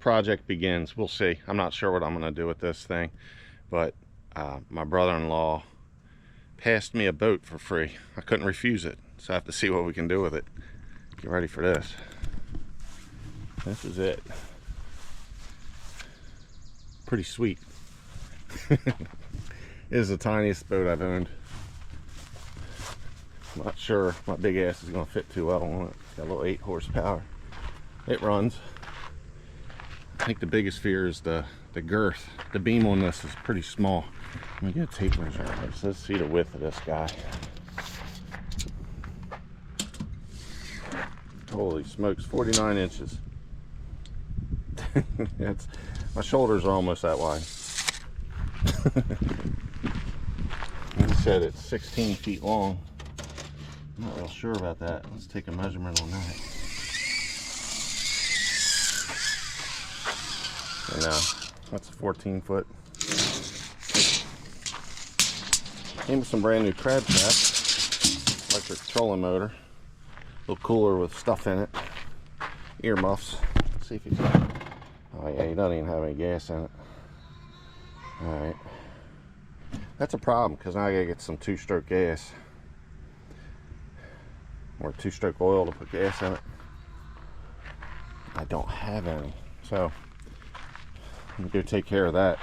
project begins. We'll see. I'm not sure what I'm going to do with this thing, but my brother-in-law passed me a boat for free. I couldn't refuse it, so I have to see what we can do with it. Get ready for this. This is it. Pretty sweet. It is the tiniest boat I've owned. I'm not sure my big ass is going to fit too well on it. It's got a little 8 horsepower. It runs. I think the biggest fear is the girth. The beam on this is pretty small. Let me get a tape measure. Let's see the width of this guy. Holy smokes, 49 inches. My shoulders are almost that wide. He said it's 16 feet long. I'm not real sure about that. Let's take a measurement on that. And that's a 14 foot. Came with some brand new crab traps. Electric trolling motor. A little cooler with stuff in it. Earmuffs. Let's see if he's got. Oh yeah, he doesn't even have any gas in it. Alright. That's a problem because now I gotta get some 2-stroke gas. Or 2-stroke oil to put gas in it. I don't have any. So I'm gonna go take care of that.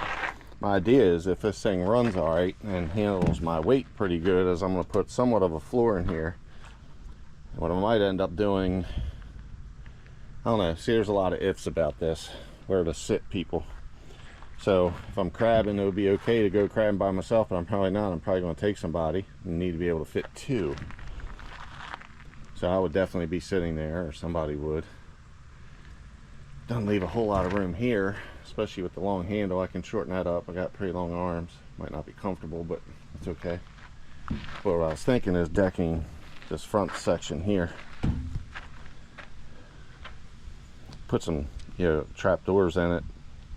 My idea is if this thing runs alright and handles my weight pretty good, is I'm gonna put somewhat of a floor in here. What I might end up doing, I don't know, see, there's a lot of ifs about this, where to sit people. So if I'm crabbing, it would be okay to go crabbing by myself, but I'm probably not. I'm probably going to take somebody and need to be able to fit 2. So I would definitely be sitting there, or somebody would. Doesn't leave a whole lot of room here, especially with the long handle. I can shorten that up. I got pretty long arms. Might not be comfortable, but it's okay. But what I was thinking is decking this front section here. Put some, trap doors in it.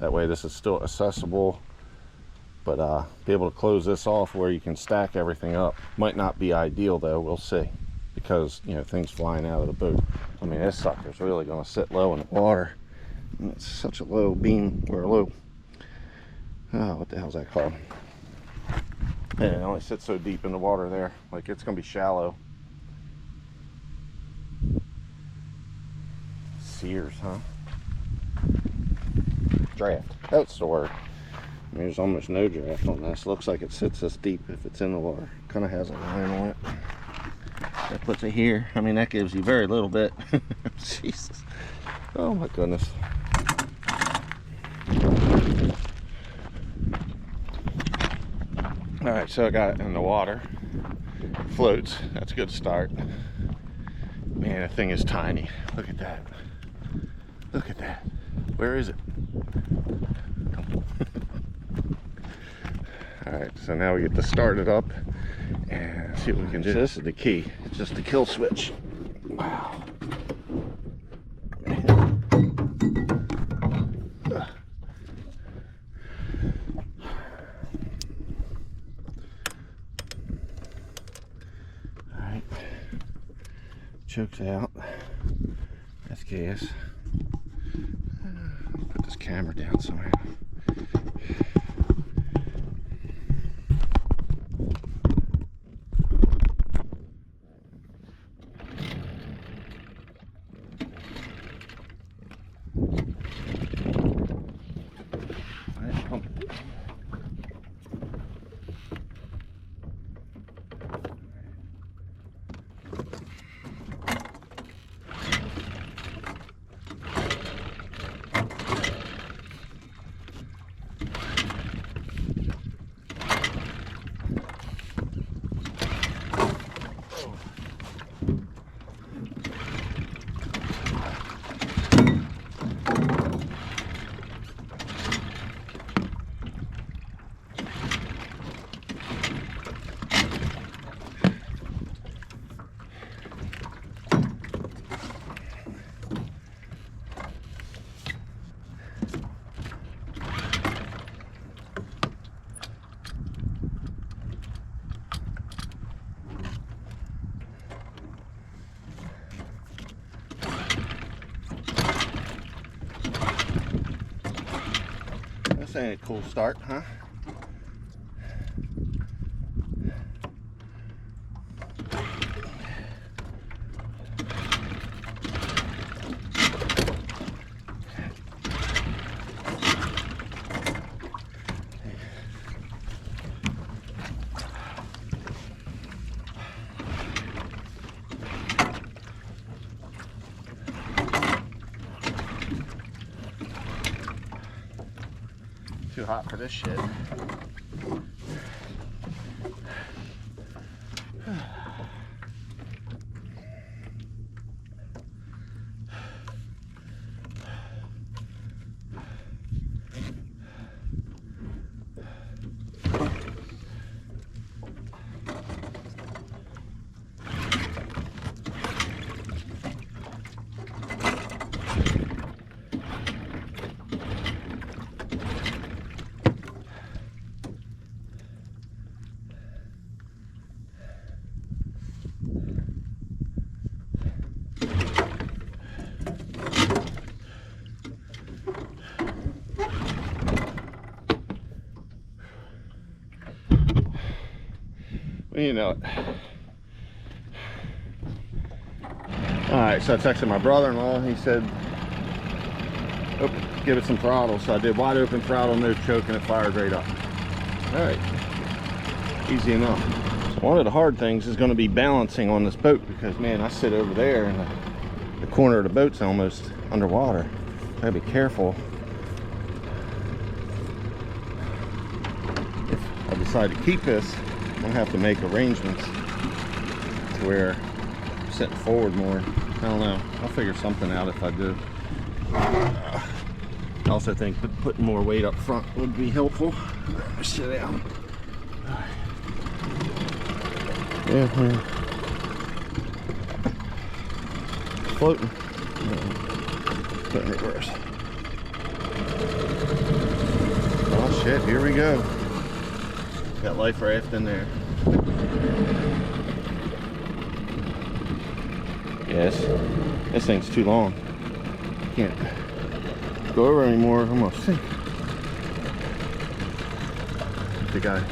That way this is still accessible, but be able to close this off where you can stack everything up. Might not be ideal though, we'll see, because things flying out of the boat. I mean, this sucker's really going to sit low in the water. And it's such a low beam, or a low, what the hell's that called? And it only sits so deep in the water there, like it's going to be shallow. Sears, huh? Draft, that's the word. I mean, there's almost no draft on this. Looks like it sits this deep if it's in the water. Kind of has a line on it. That puts it here. I mean, that gives you very little bit. Jesus. Oh my goodness. Alright, so I got it in the water. Floats. That's a good start. Man, that thing is tiny. Look at that. Look at that. Where is it? Alright, so now we get to start it up and see what we can do. This is the key. It's just the kill switch. Wow. Alright. Chokes out. That's gas. Put this camera down somewhere. ain't a cool start, huh? Too hot for this shit. You know it. Alright, so I texted my brother-in-law. He said, oh, give it some throttle. So I did wide open throttle, no choke, and it fired right up. Alright, easy enough. So one of the hard things is going to be balancing on this boat, because man, I sit over there and the corner of the boat's almost underwater. I gotta be careful. If I decide to keep this, I'm gonna have to make arrangements to where I'm sitting forward more. I don't know. I'll figure something out if I do. I also think putting more weight up front would be helpful. Sit down. Yeah, man. Floating. Put in reverse. Oh shit! Here we go. Got life raft in there. Yes, this thing's too long. Can't go over anymore. I'm gonna sink. I think I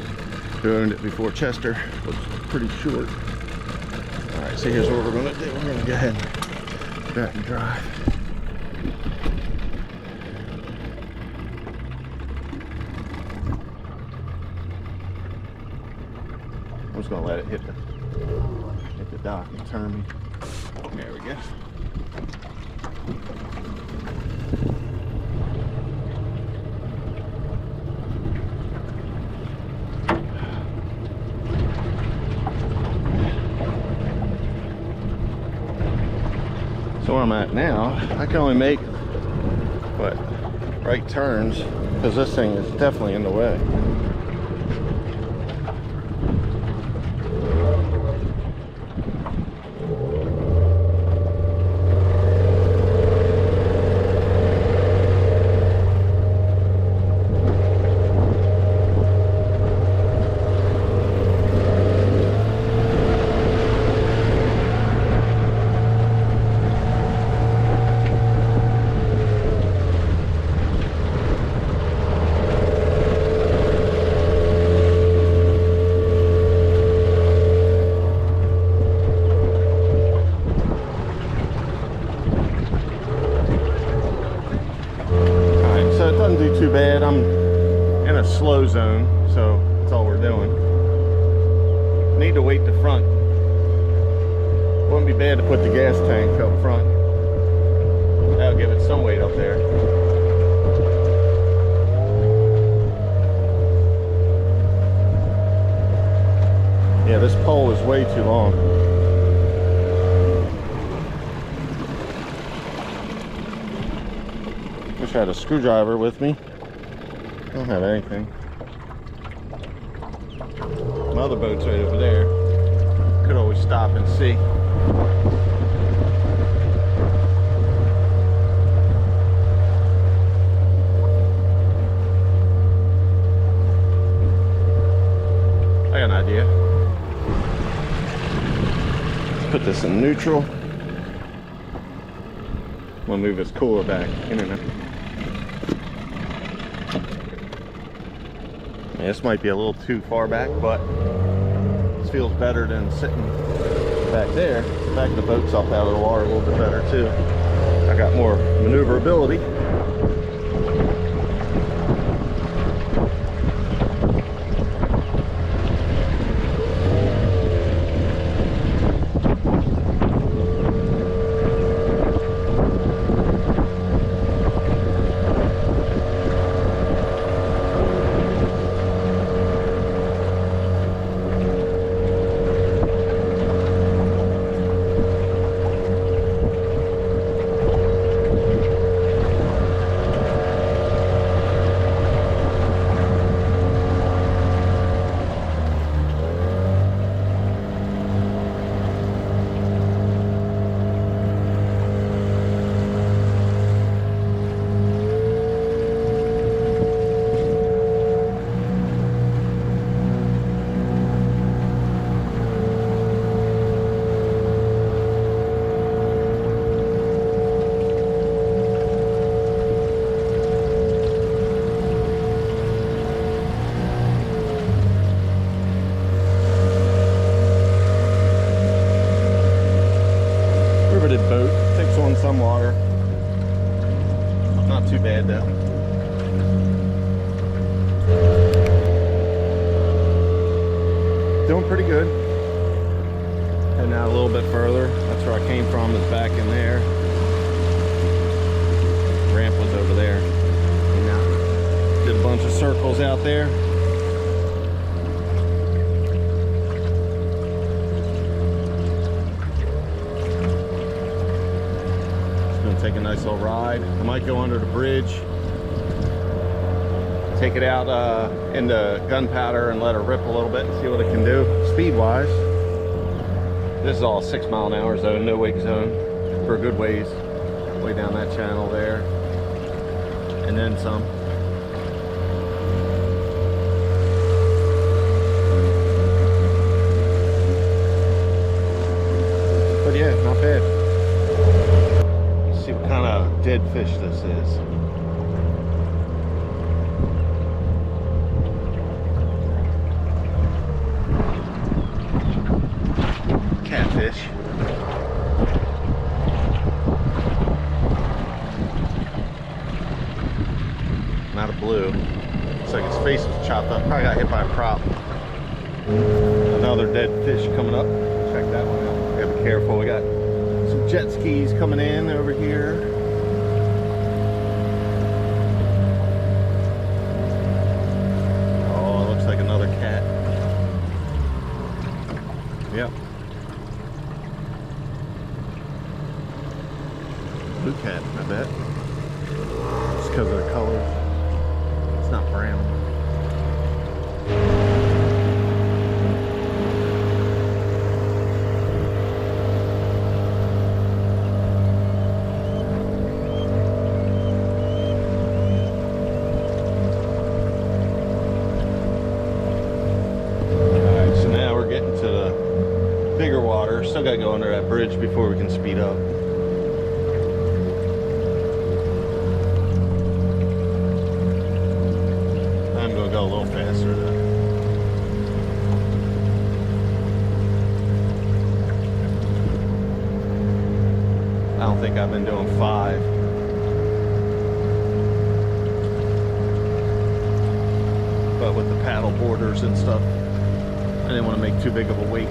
owned it before Chester. Was pretty short. All right, so here's what we're gonna do. We're gonna go ahead and back and drive. I'm just gonna let it hit the dock and turn me. There we go. So where I'm at now, I can only make right turns because this thing is definitely in the way. Too bad. I'm in a slow zone, so that's all we're doing. Need to weight the front. Wouldn't be bad to put the gas tank up front. That'll give it some weight up there. Yeah, this pole is way too long. Wish I had a screwdriver with me. I don't have anything. My other boat's right over there. Could always stop and see. I got an idea. Let's put this in neutral. I'm gonna move this cooler back in a minute. This might be a little too far back, but this feels better than sitting back there. The back of the boat's up out of the water a little bit better too. I got more maneuverability. Boat takes on some water, not too bad though. Doing pretty good. Heading out a little bit further. That's where I came from, is back in there. Ramp was over there. And now did a bunch of circles out there. Take a nice little ride. I might go under the bridge, take it out into gunpowder and let her rip a little bit and see what it can do speed wise. This is all 6 mile an hour zone, no wake zone for a good ways, way down that channel there, and then some. But yeah, not bad. See what kind of dead fish this is. Catfish. Not a blue. Looks like his face was chopped up. Probably got hit by a prop. Another dead fish coming up. Check that one out. Gotta be careful. We got some jet skis coming in over here. Oh, it looks like another cat. Yep. Blue cat, I bet. Just because of the colors. It's not brown. Still got to go under that bridge before we can speed up. I'm going to go a little faster though. I don't think I've been doing 5. But with the paddle borders and stuff, I didn't want to make too big of a wake.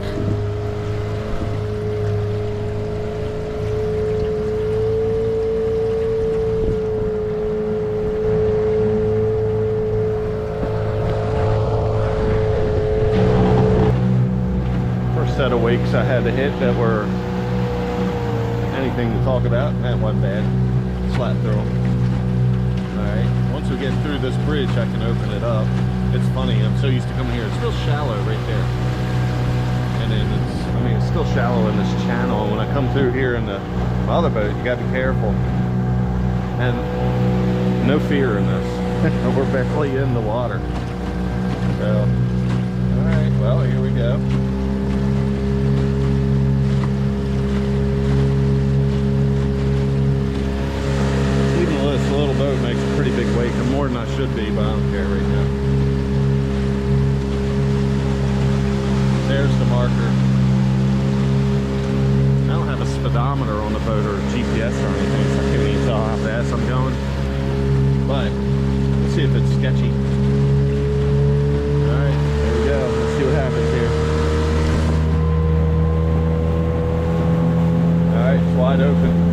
Set of wakes I had to hit that were anything to talk about. That wasn't bad. Slap through them. Alright, once we get through this bridge I can open it up. It's funny, I'm so used to coming here. It's still shallow right there. And then it's still shallow in this channel. And when I come through here in the other boat, you gotta be careful. And no fear in this. We're barely in the water. So, alright, well, here we go. This little boat makes a pretty big wake. I'm more than I should be, but I don't care right now. there's the marker. I don't have a speedometer on the boat or GPS or anything, so I can't even tell how fast I'm going. But let's see if it's sketchy. Alright, there we go. Let's see what happens here. Alright, it's wide open.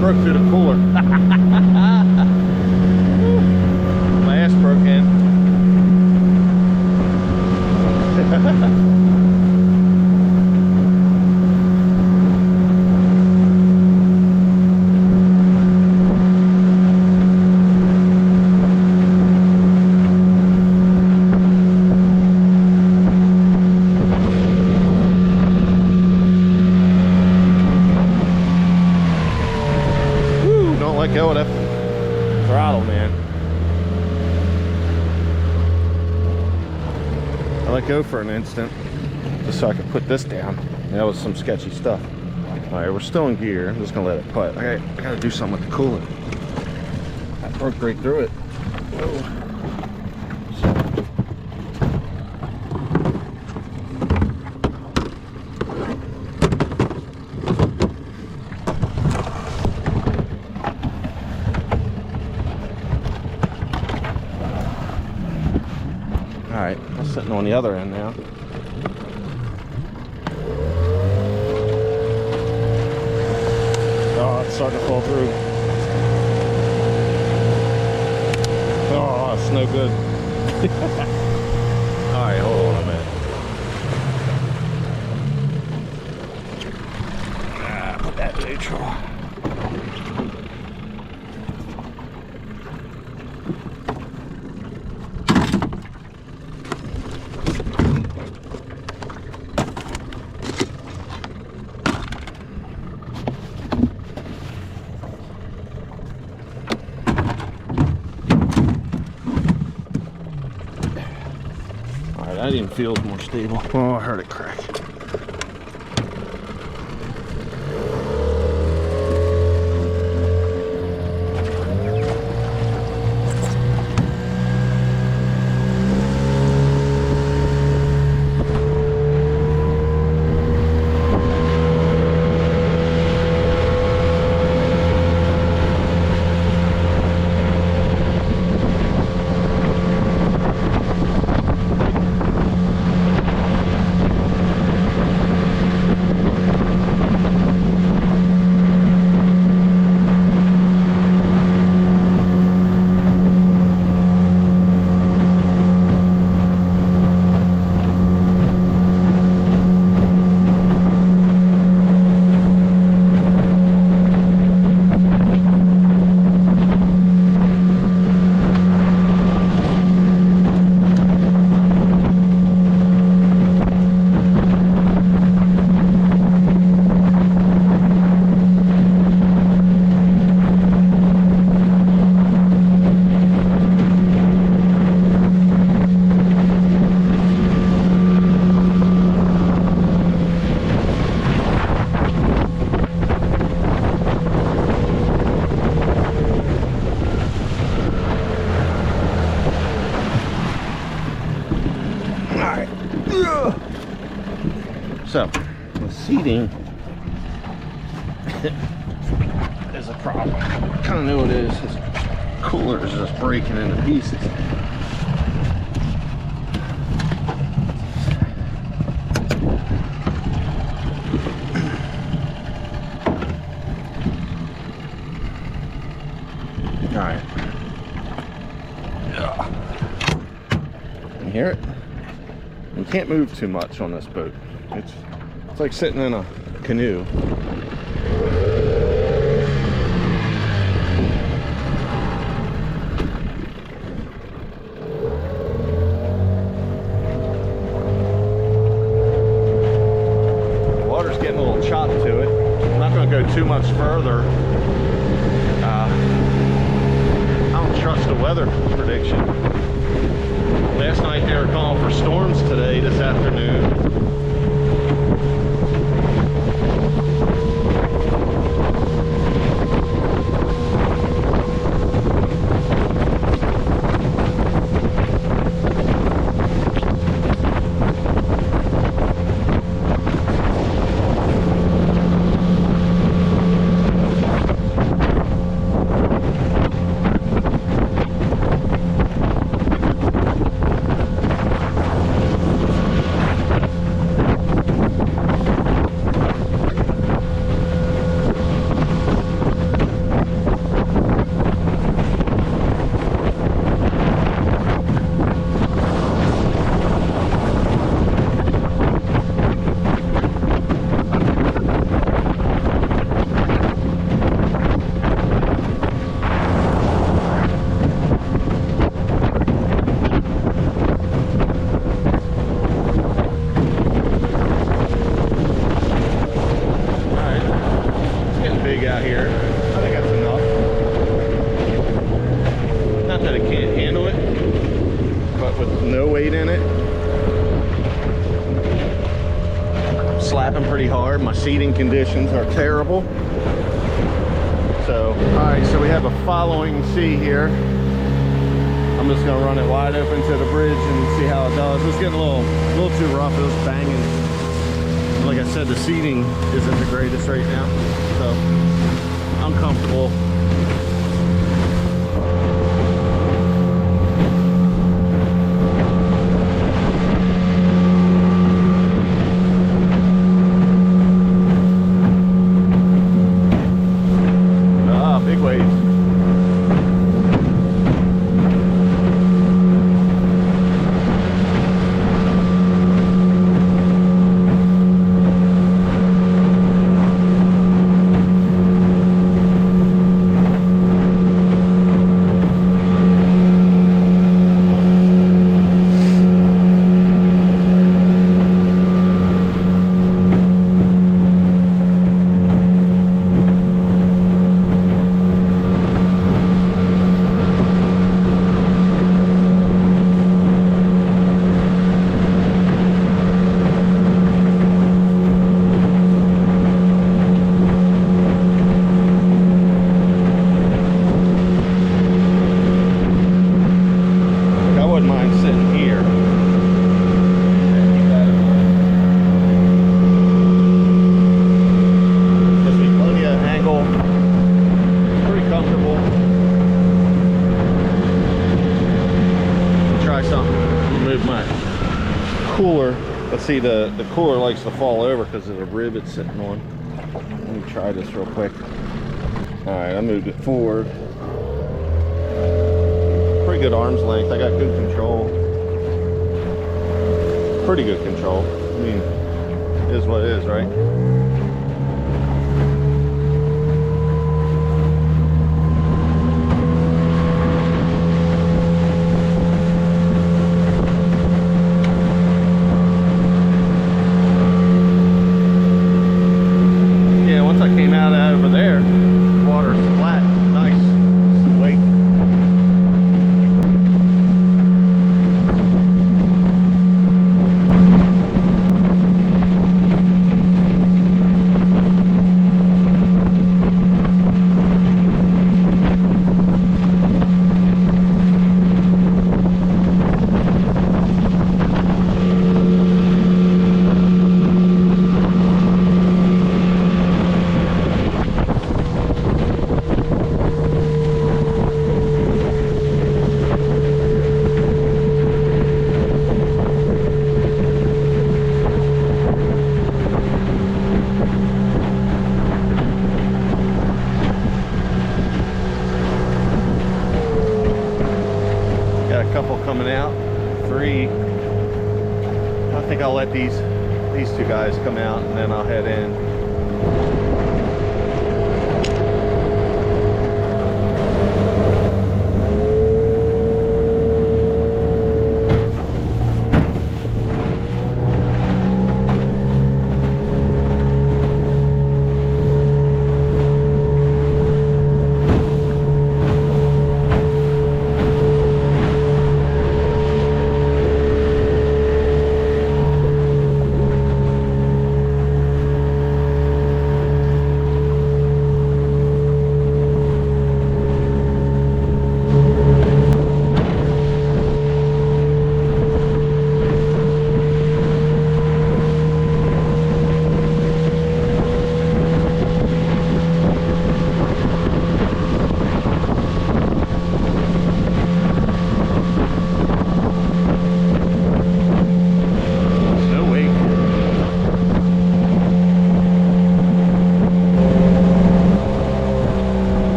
Broke through the cooler. My ass broke in. Let go of that throttle, man. I let go for an instant just so I could put this down. That was some sketchy stuff. Alright, we're still in gear. I'm just gonna let it put. I gotta do something with the coolant. I broke right through it. Whoa. Alright, I'm sitting on the other end now. Oh, it's starting to fall through. Oh, it's no good. Alright, hold on a minute. Put that neutral. That even feels more stable. Oh, I heard it crack. So the seating is a problem. I kind of know what it is. This cooler is just breaking into pieces. All right. You hear it? You can't move too much on this boat. It's like sitting in a canoe. The water's getting a little chopped to it. I'm not going to go too much further. I don't trust the weather prediction. Last night they were calling for storms today, this afternoon. Out here, I think that's enough. Not that it can't handle it, but with no weight in it, I'm slapping pretty hard. My seating conditions are terrible. So, all right, so we have a following sea here. I'm just gonna run it wide open to the bridge and see how it does. It's getting a little too rough. It was banging. Like I said, the seating isn't the greatest right now, so uncomfortable. Big waves. Cooler, but see the cooler likes to fall over because of the rib it's sitting on. Let me try this real quick. All right, I moved it forward. Pretty good arm's length. I got good control. Pretty good control. I mean, it is what it is, right? let these two guys come out, and then I'll head in.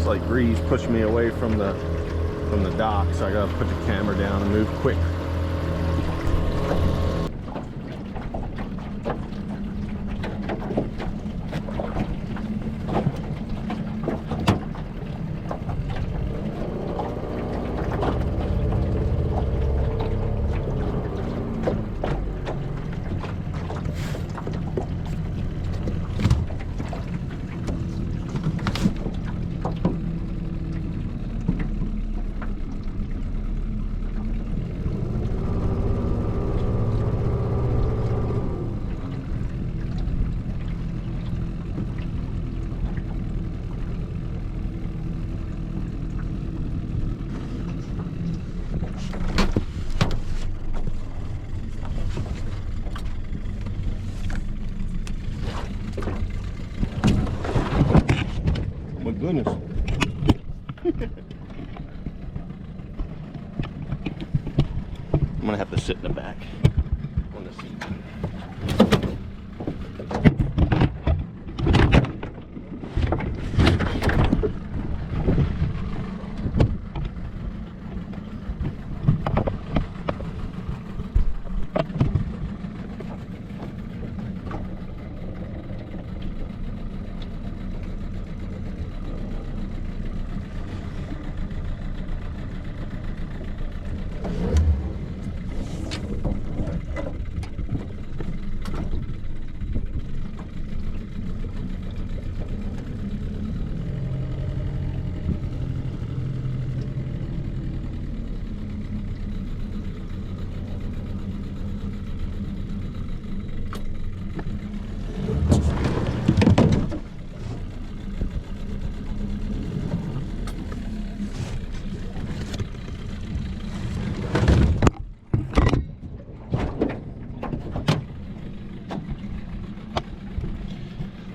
Slight breeze pushed me away from the dock, so I gotta put the camera down and move quick. My goodness. I'm gonna have to sit in the back on the seat.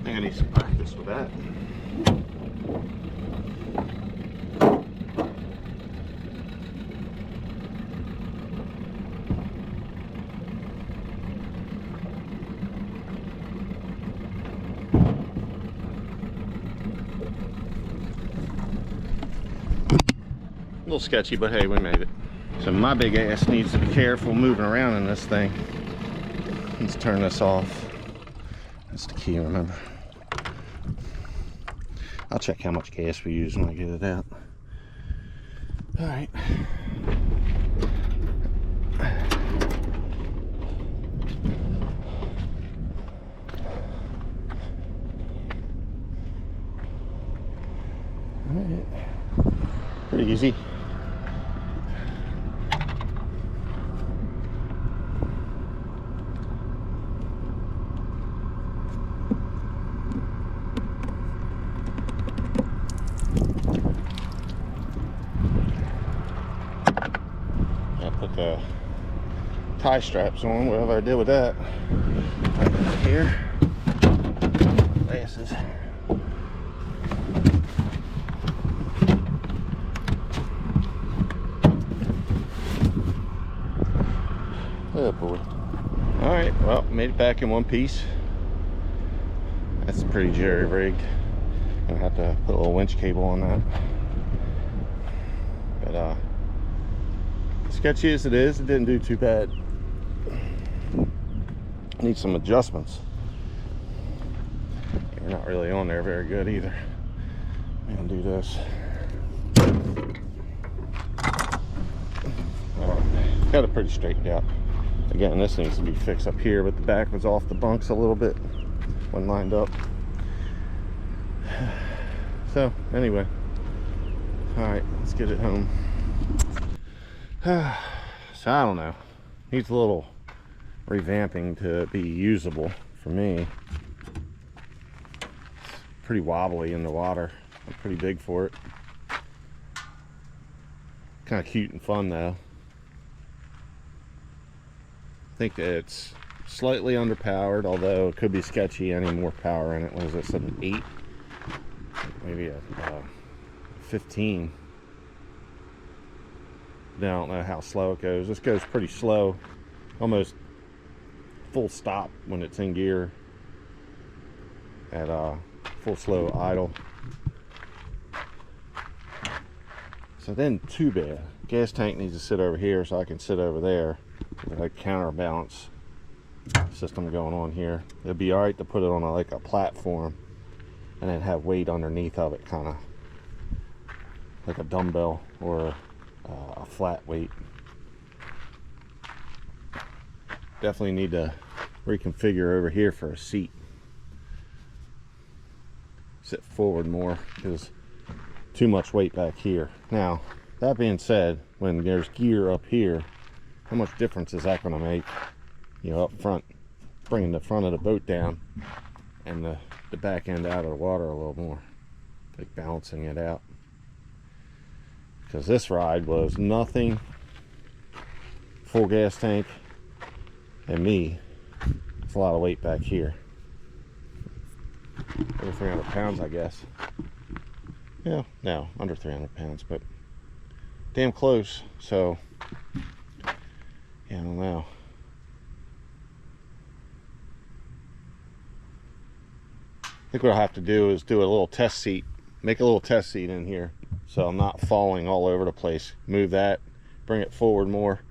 I need some practice with that. A little sketchy, but hey, we made it. So my big ass needs to be careful moving around in this thing. Let's turn this off. That's the key, remember. I'll check how much gas we use when I get it out. All right. All right. Pretty easy. Put the tie straps on, whatever I did with that. Here, glasses. Oh boy. All right, well, made it back in one piece. That's pretty jerry-rigged. Gonna have to put a little winch cable on that. But sketchy as it is, it didn't do too bad. Need some adjustments. We're not really on there very good either. I'm gonna do this. Got it pretty straightened out. Again, this needs to be fixed up here, but the back was off the bunks a little bit when lined up. So anyway, all right, let's get it home. So I don't know, needs a little revamping to be usable for me. It's pretty wobbly in the water. I'm pretty big for it. Kind of cute and fun though. I think that it's slightly underpowered, although it could be sketchy. Any more power in it. Was this an 8? Maybe a 15. I don't know how slow it goes. This goes pretty slow, almost full stop when it's in gear at full slow idle. So then too bad. Gas tank needs to sit over here so I can sit over there with a counterbalance system going on here. It'd be all right to put it on like a platform and then have weight underneath of it, kind of like a dumbbell or a flat weight. Definitely need to reconfigure over here for a seat. Sit forward more because too much weight back here. Now, that being said, when there's gear up here, how much difference is that going to make? You know, up front, bringing the front of the boat down and the back end out of the water a little more, like balancing it out. Because this ride was nothing, full gas tank, and me. It's a lot of weight back here. Over 300 pounds, I guess. Yeah, no, under 300 pounds, but damn close. So Yeah, I don't know. I think what I'll have to do is do a little test seat, make a little test seat in here so I'm not falling all over the place. Move that, bring it forward more.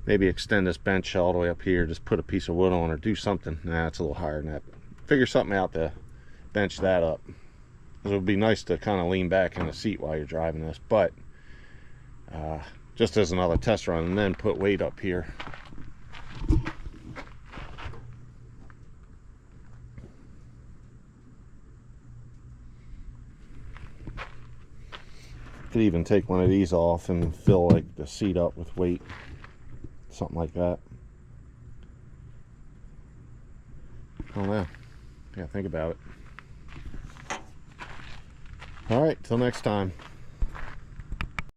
Maybe extend this bench all the way up here, just put a piece of wood on or do something. Nah, it's a little higher than that. Figure something out to bench that up. It would be nice to kind of lean back in the seat while you're driving this, but just as another test run, and then put weight up here. Could even take one of these off and fill like the seat up with weight, something like that. I don't know. Yeah, think about it. All right, till next time.